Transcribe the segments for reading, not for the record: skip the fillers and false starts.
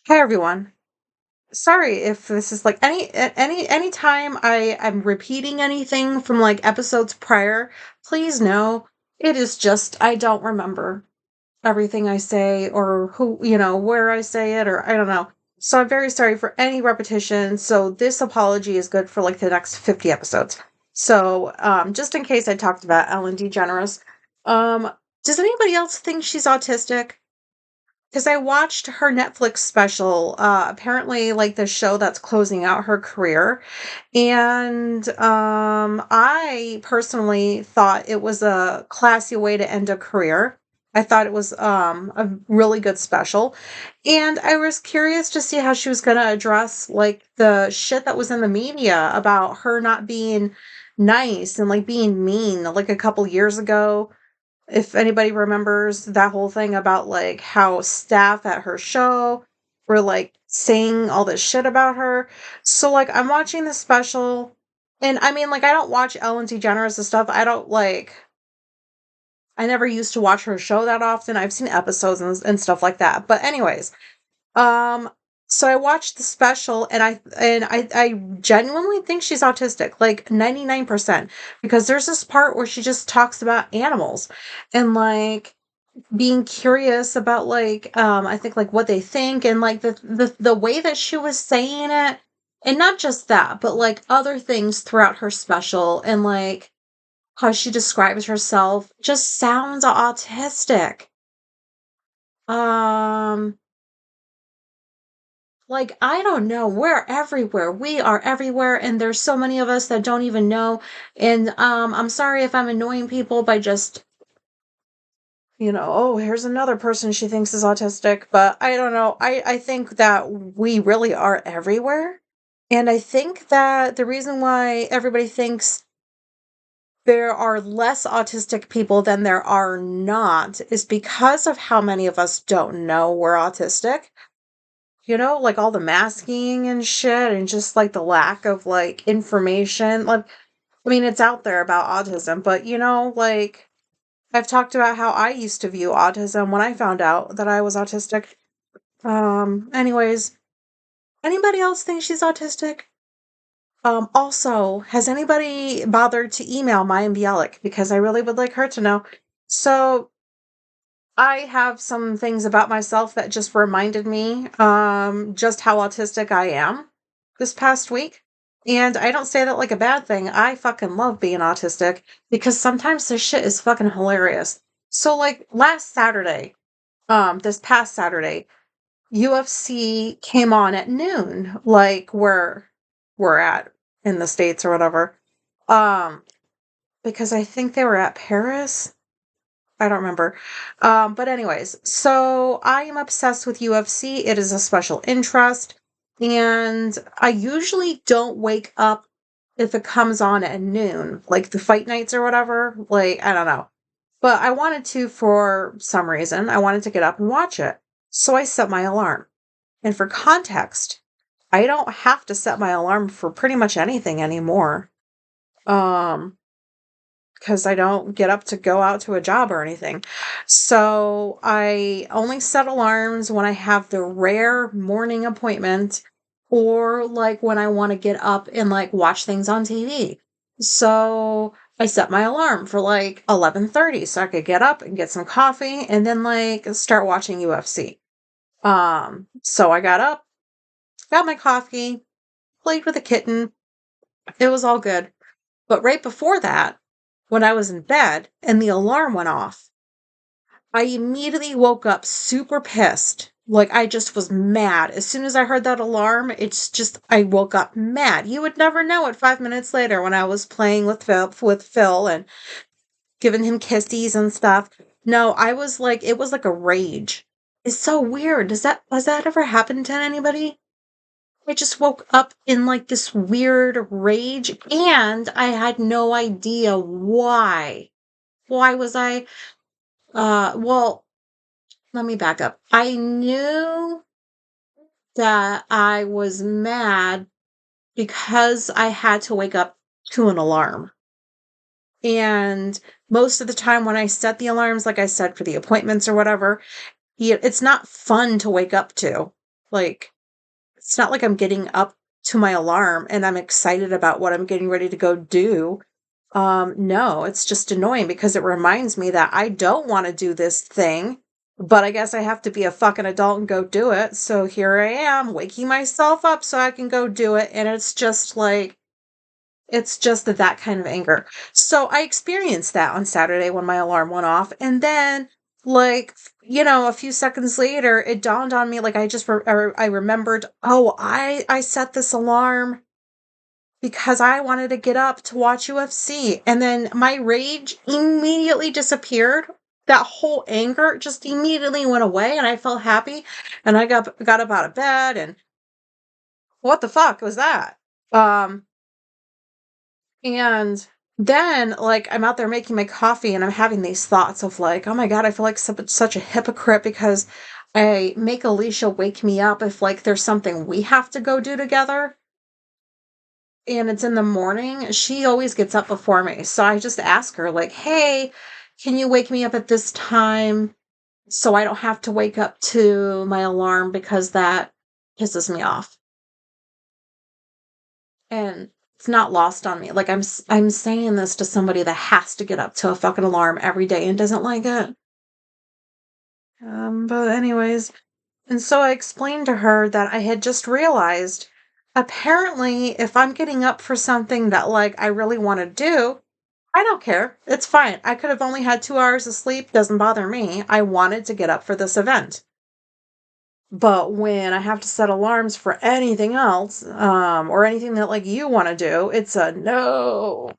Hi everyone. Sorry if this is like any time I'm repeating anything from like episodes prior, please know it is just I don't remember everything I say or where I say it or I don't know. So I'm very sorry for any repetition. So this apology is good for like the next 50 episodes. So just in case I talked about Ellen DeGeneres, um does anybody else think she's autistic? Because I watched her Netflix special, apparently, like, the show that's closing out her career, and, I personally thought it was a classy way to end a career. I thought it was, a really good special, and I was curious to see how she was gonna address, like, the shit that was in the media about her not being nice and, like, being mean, like, a couple years ago. If anybody remembers that whole thing about, like, how staff at her show were, like, saying all this shit about her. So, like, I'm watching this special, and I mean, like, I don't watch Ellen DeGeneres and stuff. I never used to watch her show that often. I've seen episodes and stuff like that. But anyways, um, so I watched the special and I genuinely think she's autistic, like 99%, because there's this part where she just talks about animals and like being curious about like I think like what they think and like the way that she was saying it, and not just that but like other things throughout her special, and like how she describes herself just sounds autistic. um like, I don't know, we're everywhere, we are everywhere, and there's so many of us that don't even know. And I'm sorry if I'm annoying people by just, oh, here's another person she thinks is autistic, but I don't know. I think that we really are everywhere. And I think that the reason why everybody thinks there are less autistic people than there are not is because of how many of us don't know we're autistic. Like all the masking and shit, and just like the lack of like information. Like, I mean, it's out there about autism, but like I've talked about how I used to view autism when I found out that I was autistic. Anyways, anybody else think she's autistic? Also, has anybody bothered to email Maya Bialik? Because I really would like her to know. So, I have some things about myself that just reminded me, just how autistic I am this past week. And I don't say that like a bad thing. I fucking love being autistic because sometimes this shit is fucking hilarious. So, like, this past Saturday, UFC came on at noon, like where we're at in the States or whatever. Um, because I think they were at Paris. I don't remember. But anyways, so I am obsessed with UFC. It is a special interest. And I usually don't wake up if it comes on at noon, like the fight nights or whatever. Like, I don't know. But I wanted to for some reason. I wanted to get up and watch it. So I set my alarm. And for context, I don't have to set my alarm for pretty much anything anymore. Um, because I don't get up to go out to a job or anything. So I only set alarms when I have the rare morning appointment or like when I want to get up and like watch things on TV. So I set my alarm for like 11:30 so I could get up and get some coffee and then like start watching UFC. So I got up, got my coffee, played with a kitten. It was all good. But right before that, when I was in bed and the alarm went off, I immediately woke up super pissed. Like, I just was mad. As soon as I heard that alarm, I woke up mad. You would never know it 5 minutes later when I was playing with Phil and giving him kisses and stuff. No, I was like, it was like a rage. It's so weird. Has that ever happened to anybody? I just woke up in like this weird rage and I had no idea why. Why was I well, let me back up. I knew that I was mad because I had to wake up to an alarm. And most of the time when I set the alarms, like I said, for the appointments or whatever, it's not fun to wake up to. Like, it's not like I'm getting up to my alarm and I'm excited about what I'm getting ready to go do. No, it's just annoying because it reminds me that I don't want to do this thing, but I guess I have to be a fucking adult and go do it. So here I am, waking myself up so I can go do it. And it's just like, it's just that kind of anger. So I experienced that on Saturday when my alarm went off. And then, like, a few seconds later, it dawned on me, like, I remembered, oh, I set this alarm because I wanted to get up to watch UFC. And then my rage immediately disappeared. That whole anger just immediately went away and I felt happy. And I got up out of bed and what the fuck was that? Um, and then like I'm out there making my coffee and I'm having these thoughts of like, oh my God, I feel like such a hypocrite because I make Alicia wake me up if like there's something we have to go do together and it's in the morning, she always gets up before me. So I just ask her, like, hey, can you wake me up at this time so I don't have to wake up to my alarm because that pisses me off. And it's not lost on me. Like I'm saying this to somebody that has to get up to a fucking alarm every day and doesn't like it. But anyways, and so I explained to her that I had just realized apparently if I'm getting up for something that like I really want to do, I don't care. It's fine. I could have only had 2 hours of sleep. Doesn't bother me. I wanted to get up for this event. But when I have to set alarms for anything else, or anything that like you want to do, it's a no.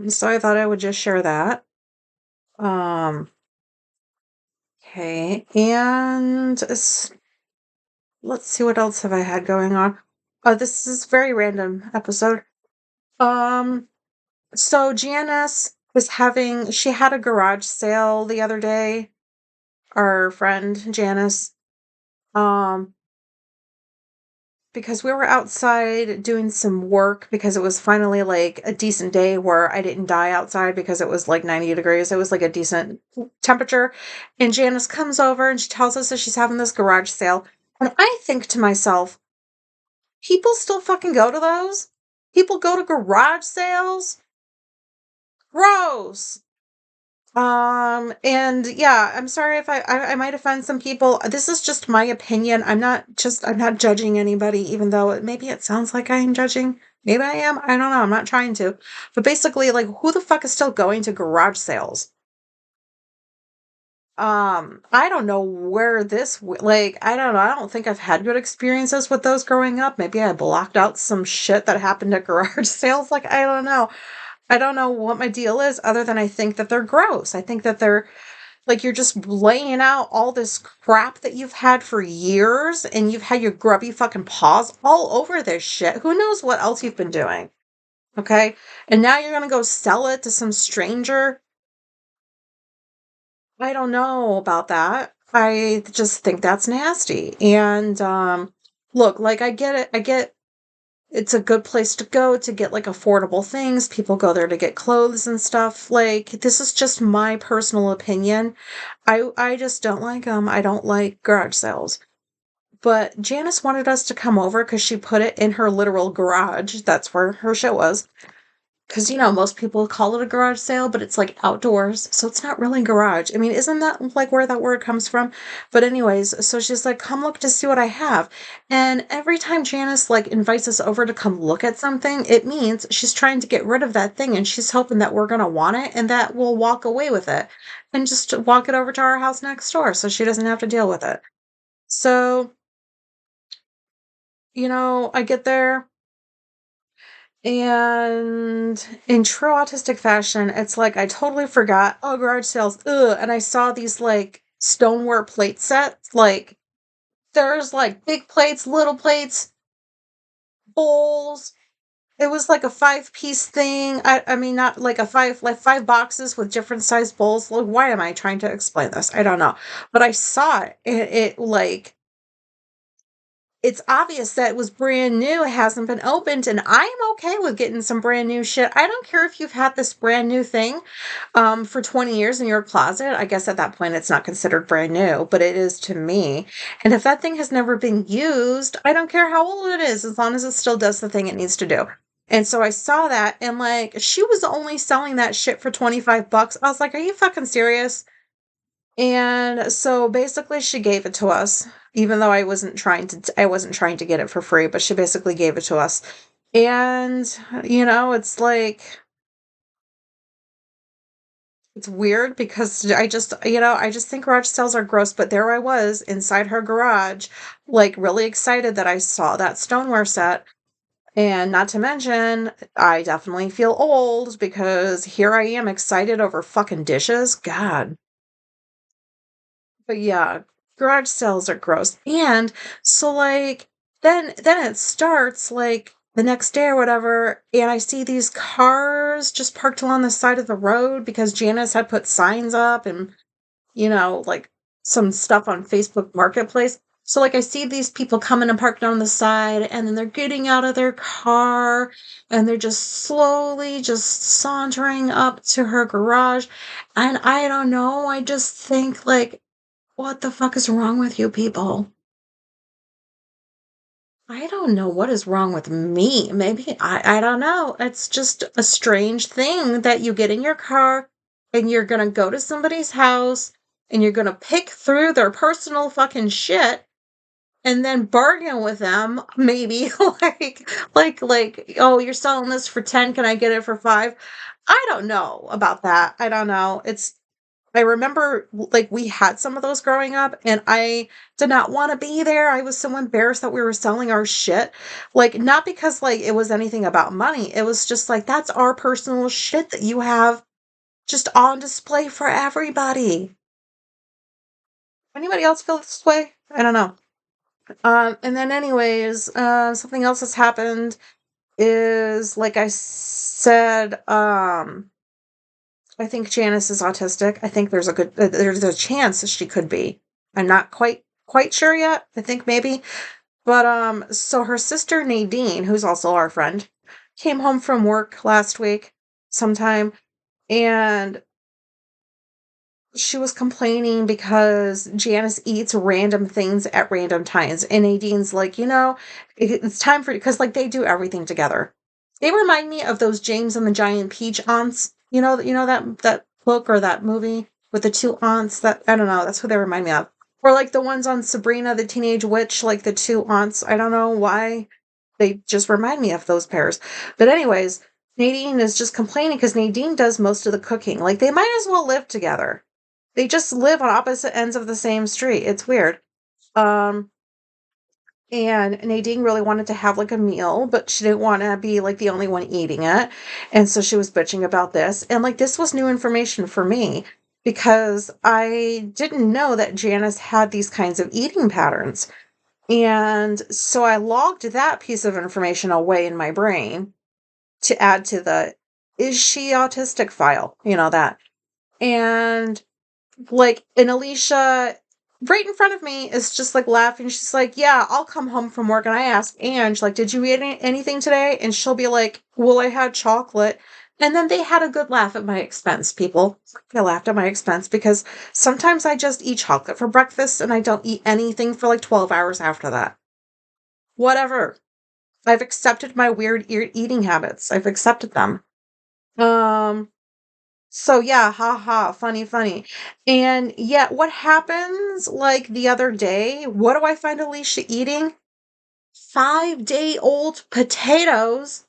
So I thought I would just share that. Um, okay. And let's see what else have I had going on. This is a very random episode. Um, so Janice she had a garage sale the other day, our friend Janice, um, because we were outside doing some work because it was finally like a decent day where I didn't die outside because it was like 90 degrees. It was like a decent temperature. And Janice comes over and she tells us that she's having this garage sale. And I think to myself, people still fucking go to those? People go to garage sales? Gross. And yeah, I'm sorry if I might offend some people. This is just my opinion. I'm not judging anybody, even though maybe it sounds like I am judging. Maybe I am. I don't know. I'm not trying to. But basically, like, who the fuck is still going to garage sales? I don't know where like, I don't know. I don't think I've had good experiences with those growing up. Maybe I blocked out some shit that happened at garage sales. Like, I don't know. I don't know what my deal is other than I think that they're gross. I think that they're like you're just laying out all this crap that you've had for years and you've had your grubby fucking paws all over this shit. Who knows what else you've been doing? Okay? And now you're going to go sell it to some stranger? I don't know about that. I just think that's nasty. And look, like I get it. I get it's a good place to go to get like affordable things. People go there to get clothes and stuff. Like this is just my personal opinion. I just don't like them. I don't like garage sales. But Janice wanted us to come over because she put it in her literal garage. That's where her show was. Because, most people call it a garage sale, but it's like outdoors. So it's not really garage. I mean, isn't that like where that word comes from? But, anyways, so she's like, come look to see what I have. And every time Janice like invites us over to come look at something, it means she's trying to get rid of that thing and she's hoping that we're going to want it and that we'll walk away with it and just walk it over to our house next door so she doesn't have to deal with it. So, I get there. And in true autistic fashion, it's like I totally forgot, oh, garage sales, ugh. And I saw these like stoneware plate sets. Like there's like big plates, little plates, bowls. It was like a 5-piece thing. I mean, not like like 5 boxes with different sized bowls. Like, why am I trying to explain this? I don't know. But I saw it. It like it's obvious that it was brand new, it hasn't been opened, and I'm okay with getting some brand new shit. I don't care if you've had this brand new thing, for 20 years in your closet. I guess at that point it's not considered brand new, but it is to me. And if that thing has never been used, I don't care how old it is, as long as it still does the thing it needs to do. And so I saw that, and like she was only selling that shit for 25 bucks. I was like, "Are you fucking serious?" And so basically she gave it to us, even though I wasn't trying to get it for free, but she basically gave it to us. And it's like it's weird because I just think garage sales are gross, but there I was inside her garage, like really excited that I saw that stoneware set. And not to mention, I definitely feel old because here I am excited over fucking dishes. God. But yeah, garage sales are gross. And so like then it starts like the next day or whatever, and I see these cars just parked along the side of the road because Janice had put signs up and like some stuff on Facebook Marketplace. So like I see these people coming and parked on the side, and then they're getting out of their car and they're just slowly just sauntering up to her garage. And I don't know, I just think like, what the fuck is wrong with you people? I don't know what is wrong with me. Maybe I don't know. It's just a strange thing that you get in your car and you're gonna go to somebody's house and you're gonna pick through their personal fucking shit and then bargain with them, maybe like, oh, you're selling this for 10, can I get it for 5? I don't know about that. I don't know. I remember, like, we had some of those growing up, and I did not wanna be there. I was so embarrassed that we were selling our shit. Like, not because, like, it was anything about money. It was just, like, that's our personal shit that you have just on display for everybody. Anybody else feel this way? I don't know. And then anyways, something else that's happened is, like I said, I think Janice is autistic. I think there's a chance that she could be. I'm not quite sure yet. I think maybe. But so her sister Nadine, who's also our friend, came home from work last week sometime, and she was complaining because Janice eats random things at random times. And Nadine's like, it's time for, because like they do everything together. They remind me of those James and the Giant Peach aunts. That book or that movie with the two aunts. That, I don't know, that's who they remind me of. Or like the ones on Sabrina the Teenage Witch, like the two aunts. I don't know why. They just remind me of those pairs. But anyways, Nadine is just complaining because Nadine does most of the cooking. Like they might as well live together. They just live on opposite ends of the same street. It's weird. Um, and Nadine really wanted to have like a meal, but she didn't want to be like the only one eating it. And so she was bitching about this. And like this was new information for me because I didn't know that Janice had these kinds of eating patterns. And so I logged that piece of information away in my brain to add to the is she autistic file, that. And and Alicia, right in front of me, is just like laughing. She's like, "Yeah, I'll come home from work." And I ask Ange, like, "Did you eat anything today?" And she'll be like, "Well, I had chocolate." And then they had a good laugh at my expense, people. They laughed at my expense because sometimes I just eat chocolate for breakfast and I don't eat anything for like 12 hours after that. Whatever. I've accepted my weird eating habits. I've accepted them. Um, So yeah, ha ha, funny, funny. And yet what happens like the other day? What do I find Alicia eating? 5-day-old potatoes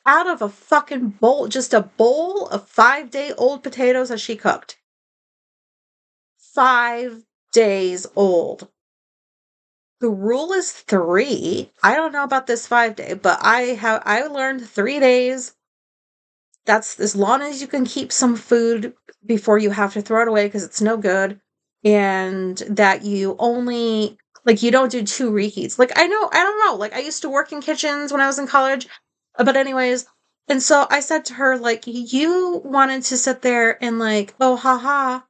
out of a fucking bowl, just a bowl of 5-day-old potatoes that she cooked. 5 days old. The rule is 3. I don't know about this 5-day, but I learned 3 days. That's as long as you can keep some food before you have to throw it away because it's no good, and that you only like, you don't do 2 reheats. Like, I don't know, like, I used to work in kitchens when I was in college, but anyways, and so I said to her, like, "You wanted to sit there and, like, oh, ha ha,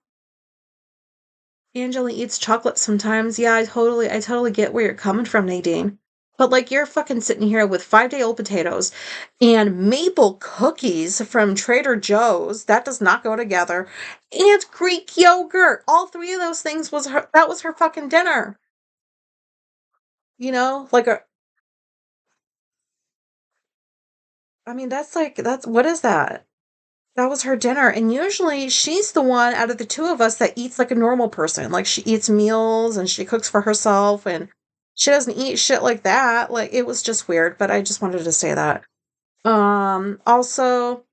Angela eats chocolate sometimes. Yeah, I totally get where you're coming from, Nadine. But like you're fucking sitting here with 5-day-old potatoes and maple cookies from Trader Joe's. That does not go together. And Greek yogurt. All three of those things was her fucking dinner. You know? I mean, that's what is that? That was her dinner, and usually she's the one out of the 2 of us that eats like a normal person, like, she eats meals and she cooks for herself, and she doesn't eat shit like that, like, it was just weird, but I just wanted to say that. Also,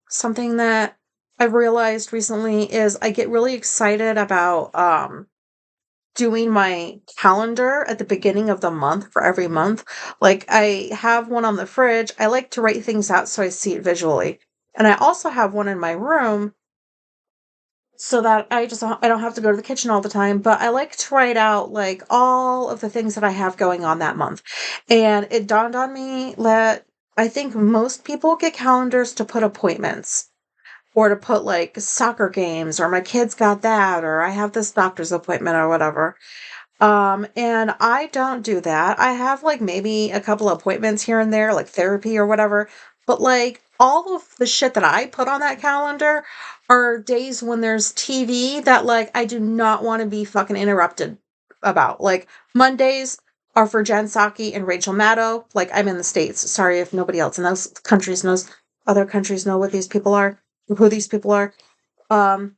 something that I've realized recently is I get really excited about, doing my calendar at the beginning of the month for every month. Like, I have one on the fridge, I like to write things out so I see it visually, and I also have one in my room so that I don't have to go to the kitchen all the time, but I like to write out, like, all of the things that I have going on that month, and it dawned on me that I think most people get calendars to put appointments or to put, like, soccer games or my kids got that or I have this doctor's appointment or whatever. And I don't do that. I have like maybe a couple of appointments here and there, like therapy or whatever. But like all of the shit that I put on that calendar are days when there's TV that like I do not want to be fucking interrupted about. Like Mondays are for Jen Psaki and Rachel Maddow. Like I'm in the States. Sorry if nobody else in those countries knows, other countries know what these people are, who these people are. Um,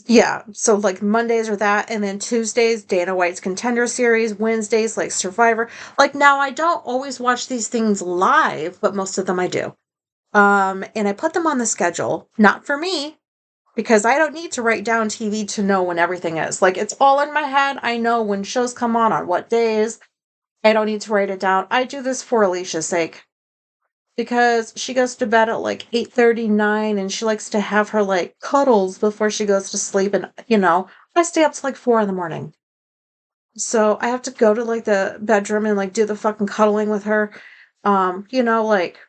yeah, so like Mondays are that, and then Tuesdays, Dana White's Contender Series, Wednesdays, like Survivor. Like now, I don't always watch these things live, but most of them I do. And I put them on the schedule, not for me, because I don't need to write down TV to know when everything is. Like it's all in my head. I know when shows come on what days. I don't need to write it down. I do this for Alicia's sake because she goes to bed at like 8:39 and she likes to have her like cuddles before she goes to sleep and I stay up till like 4 in the morning. So I have to go to like the bedroom and like do the fucking cuddling with her. Like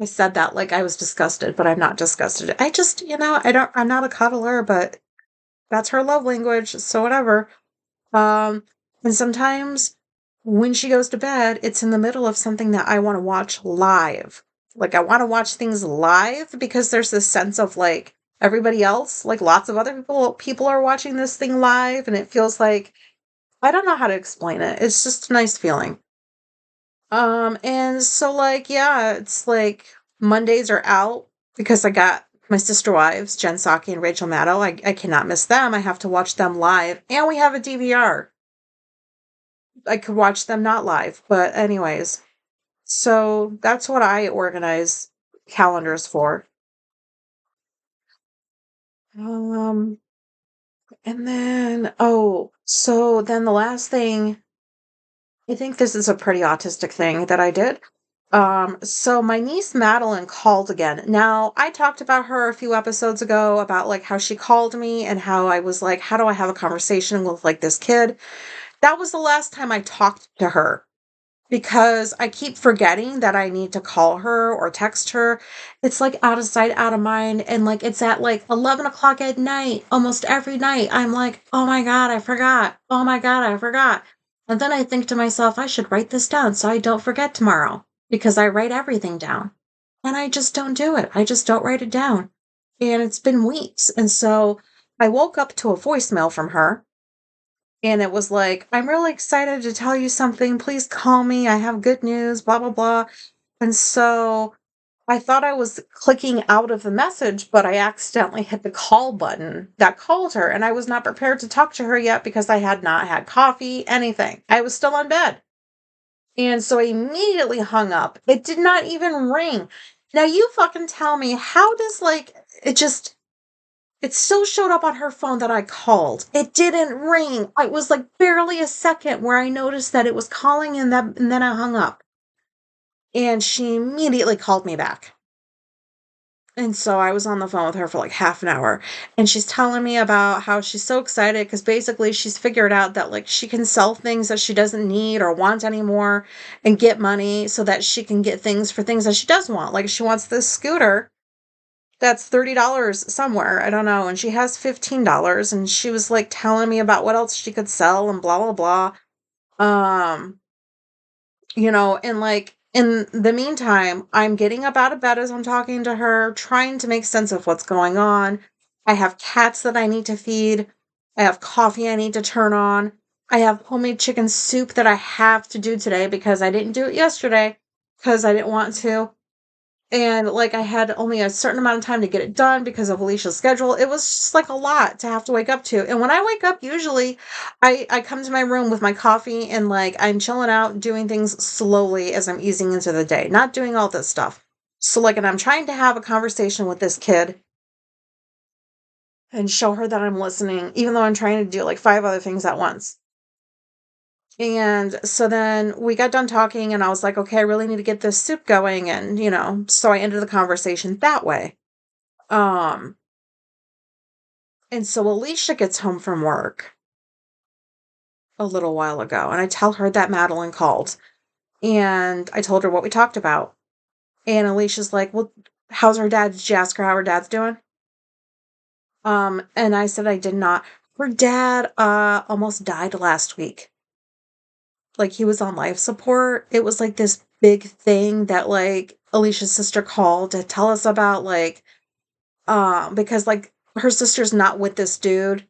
I said that like I was disgusted, but I'm not disgusted. I just, I'm not a cuddler, but that's her love language, so whatever. Um, and sometimes when she goes to bed, it's in the middle of something that I want to watch live. Like I want to watch things live because there's this sense of like everybody else, like lots of other people are watching this thing live and it feels like I don't know how to explain it. It's just a nice feeling. And so like yeah, it's like Mondays are out because I got my sister wives, Jen Psaki and Rachel Maddow. I cannot miss them. I have to watch them live. And we have a DVR. I could watch them not live, but anyways. So that's what I organize calendars for. Um, and then so then the last thing, I think this is a pretty autistic thing that I did. So my niece Madeline called again. Now, I talked about her a few episodes ago about like how she called me and how I was like, how do I have a conversation with like this kid? That was the last time I talked to her because I keep forgetting that I need to call her or text her. It's like out of sight, out of mind. And like it's at like 11 o'clock at night, almost every night. I'm like, oh my God, I forgot. Oh my God, I forgot. And then I think to myself, I should write this down so I don't forget tomorrow because I write everything down. And I just don't do it. I just don't write it down. And it's been weeks. And so I woke up to a voicemail from her and it was like, I'm really excited to tell you something. Please call me. I have good news, blah, blah, blah. And so I thought I was clicking out of the message, but I accidentally hit the call button that called her. And I was not prepared to talk to her yet because I had not had coffee, anything. I was still on bed. And so I immediately hung up. It did not even ring. Now you fucking tell me, how does like, it still showed up on her phone that I called. It didn't ring. It was like barely a second where I noticed that it was calling and then I hung up. And she immediately called me back. And so I was on the phone with her for like half an hour. And she's telling me about how she's so excited because basically she's figured out that like she can sell things that she doesn't need or want anymore and get money so that she can get things for things that she does want. Like she wants this scooter that's $30 somewhere, I don't know, and she has $15, and she was, like, telling me about what else she could sell and blah, blah, blah. And, like, in the meantime, I'm getting up out of bed as I'm talking to her, trying to make sense of what's going on. I have cats that I need to feed. I have coffee I need to turn on. I have homemade chicken soup that I have to do today because I didn't do it yesterday because I didn't want to. And, like, I had only a certain amount of time to get it done because of Alicia's schedule. It was just, like, a lot to have to wake up to, and when I wake up, usually, I come to my room with my coffee and, like, I'm chilling out, doing things slowly as I'm easing into the day, not doing all this stuff. So, like, and I'm trying to have a conversation with this kid and show her that I'm listening, even though I'm trying to do, like, 5 other things at once. And so then we got done talking, and I was like, "Okay, I really need to get this soup going," and, so I ended the conversation that way. Um, and so Alicia gets home from work a little while ago, and I tell her that Madeline called, and I told her what we talked about. And Alicia's like, "Well, how's her dad? Did you ask her how her dad's doing?" And I said I did not. Her dad almost died last week. Like, he was on life support. It was like this big thing that, like, Alicia's sister called to tell us about, like, because, like, her sister's not with this dude.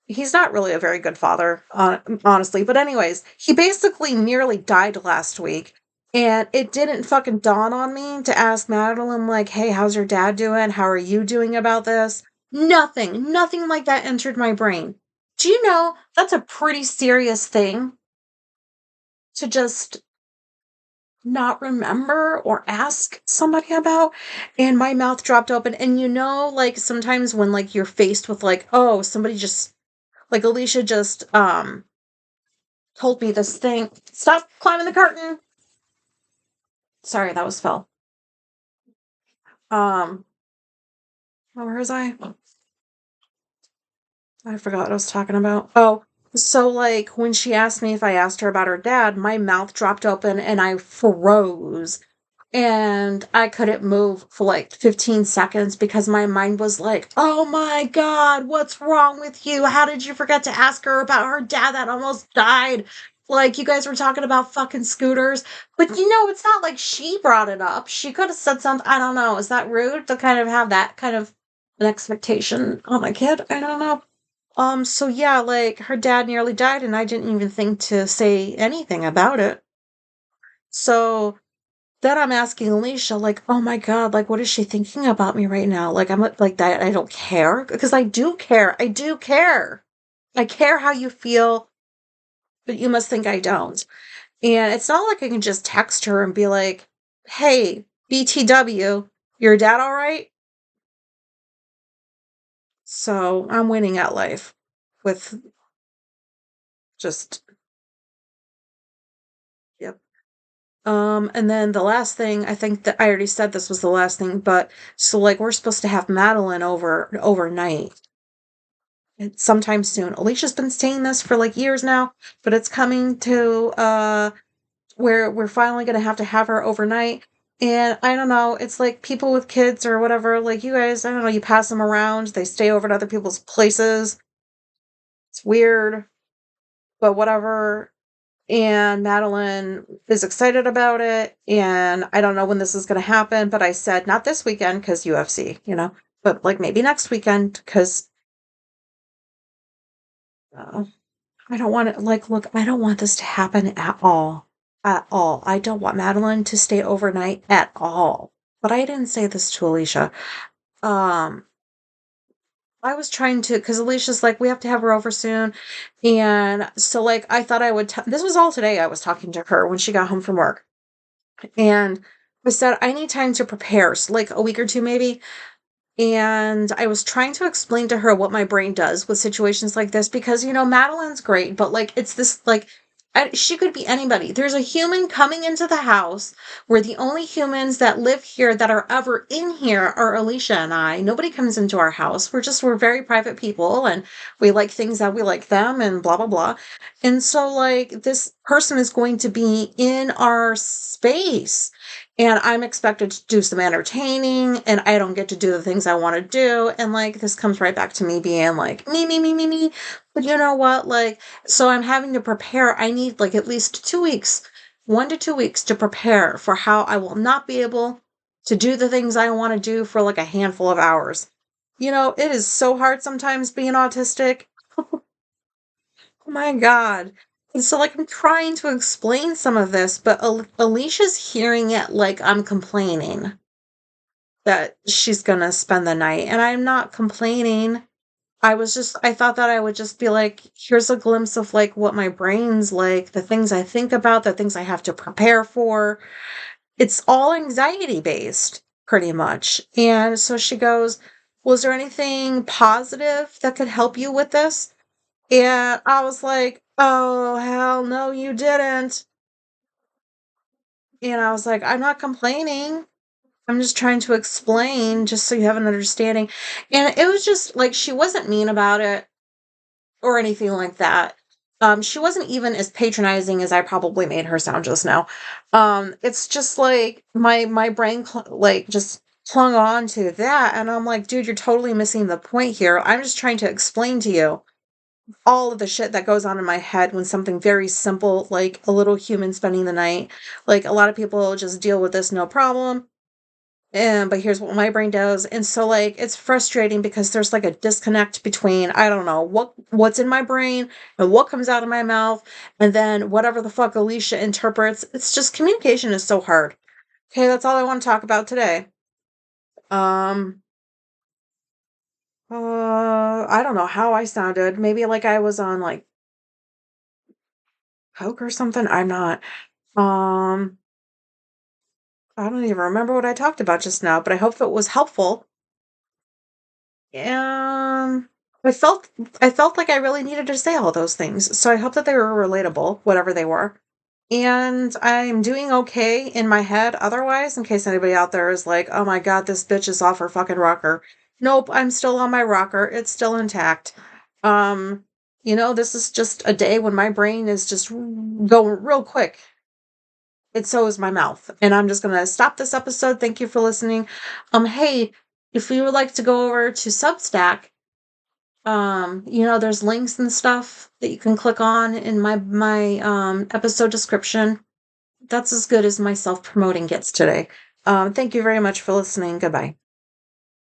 He's not really a very good father, honestly. But anyways, he basically nearly died last week, and it didn't fucking dawn on me to ask Madeline, like, "Hey, how's your dad doing? How are you doing about this?" Nothing like that entered my brain. Do you know that's a pretty serious thing to just not remember or ask somebody about? And my mouth dropped open. And like, sometimes when, like, you're faced with, like, oh, somebody just, like, Alicia just told me this thing. Stop climbing the curtain. Sorry, that was Phil. Where was I? I forgot what I was talking about. Oh, so, like, when she asked me if I asked her about her dad, my mouth dropped open and I froze. And I couldn't move for like 15 seconds because my mind was like, "Oh my God, what's wrong with you? How did you forget to ask her about her dad that almost died? Like, you guys were talking about fucking scooters." But it's not like she brought it up. She could have said something. I don't know. Is that rude to kind of have that kind of an expectation on a kid? I don't know. So yeah, like, her dad nearly died and I didn't even think to say anything about it. So then I'm asking Alicia, like, "Oh my God, like, what is she thinking about me right now?" Like, I'm like that. I don't care because I do care. I do care. I care how you feel, but you must think I don't. And it's not like I can just text her and be like, "Hey, BTW, your dad all right?" So I'm winning at life with just, yep. And then the last thing, I think that I already said this was the last thing, but so, like, we're supposed to have Madeline over overnight sometime soon. Alicia's been saying this for like years now, but it's coming to where we're finally gonna have her overnight. And I don't know, it's like people with kids or whatever, like, you guys, I don't know, you pass them around, they stay over at other people's places. It's weird, but whatever. And Madeline is excited about it. And I don't know when this is gonna happen, but I said not this weekend because UFC, but like maybe next weekend because I don't want it, like, look, I don't want this to happen at all. At all. I don't want Madeline to stay overnight at all. But I didn't say this to Alicia. Um, I was trying to, because Alicia's like, we have to have her over soon. And so, like, I thought I would, this was all today. I was talking to her when she got home from work. And I said, I need time to prepare. So, like, a week or two, maybe. And I was trying to explain to her what my brain does with situations like this because, Madeline's great, but, like, it's this, like, she could be anybody. There's a human coming into the house where the only humans that live here that are ever in here are Alicia and I. Nobody comes into our house. We're very private people and we like things that we like them and blah, blah, blah. And so, like, this person is going to be in our space. and I'm expected to do some entertaining, and I don't get to do the things I want to do. And like, this comes right back to me being like, me. But you know what? Like, so I'm having to prepare. I need like at least 2 weeks, 1 to 2 weeks to prepare for how I will not be able to do the things I want to do for like a handful of hours. It is so hard sometimes being autistic. Oh my God. And so, like, I'm trying to explain some of this, but Alicia's hearing it like I'm complaining that she's gonna spend the night. And I'm not complaining. I thought that I would just be like, here's a glimpse of like what my brain's like, the things I think about, the things I have to prepare for. It's all anxiety based, pretty much. And so she goes, was there anything positive that could help you with this? And I was like, "Oh, hell no, you didn't." And I was like, "I'm not complaining. I'm just trying to explain just so you have an understanding." And it was just like she wasn't mean about it or anything like that. She wasn't even as patronizing as I probably made her sound just now. It's just like my brain like just clung on to that, and I'm like, "Dude, you're totally missing the point here. I'm just trying to explain to you all of the shit that goes on in my head when something very simple, like a little human spending the night. Like a lot of people just deal with this no problem. And but here's what my brain does. And so like it's frustrating because there's like a disconnect between I don't know what's in my brain and what comes out of my mouth and then whatever the fuck Alicia interprets. It's just communication is so hard. Okay, that's all I want to talk about today. Um I don't know how I sounded. Maybe like I was on like coke or something. I'm not. Um, I don't even remember what I talked about just now, but I hope it was helpful. Um, I felt I felt like I really needed to say all those things, so I hope that they were relatable, whatever they were. And I'm doing okay in my head otherwise, in case anybody out there is like, "Oh my God, this bitch is off her fucking rocker." Nope, I'm still on my rocker. It's still intact. Um, this is just a day when my brain is just going real quick. And so is my mouth. And I'm just gonna stop this episode. Thank you for listening. Hey, if you would like to go over to Substack, there's links and stuff that you can click on in my episode description. That's as good as my self-promoting gets today. Thank you very much for listening. Goodbye.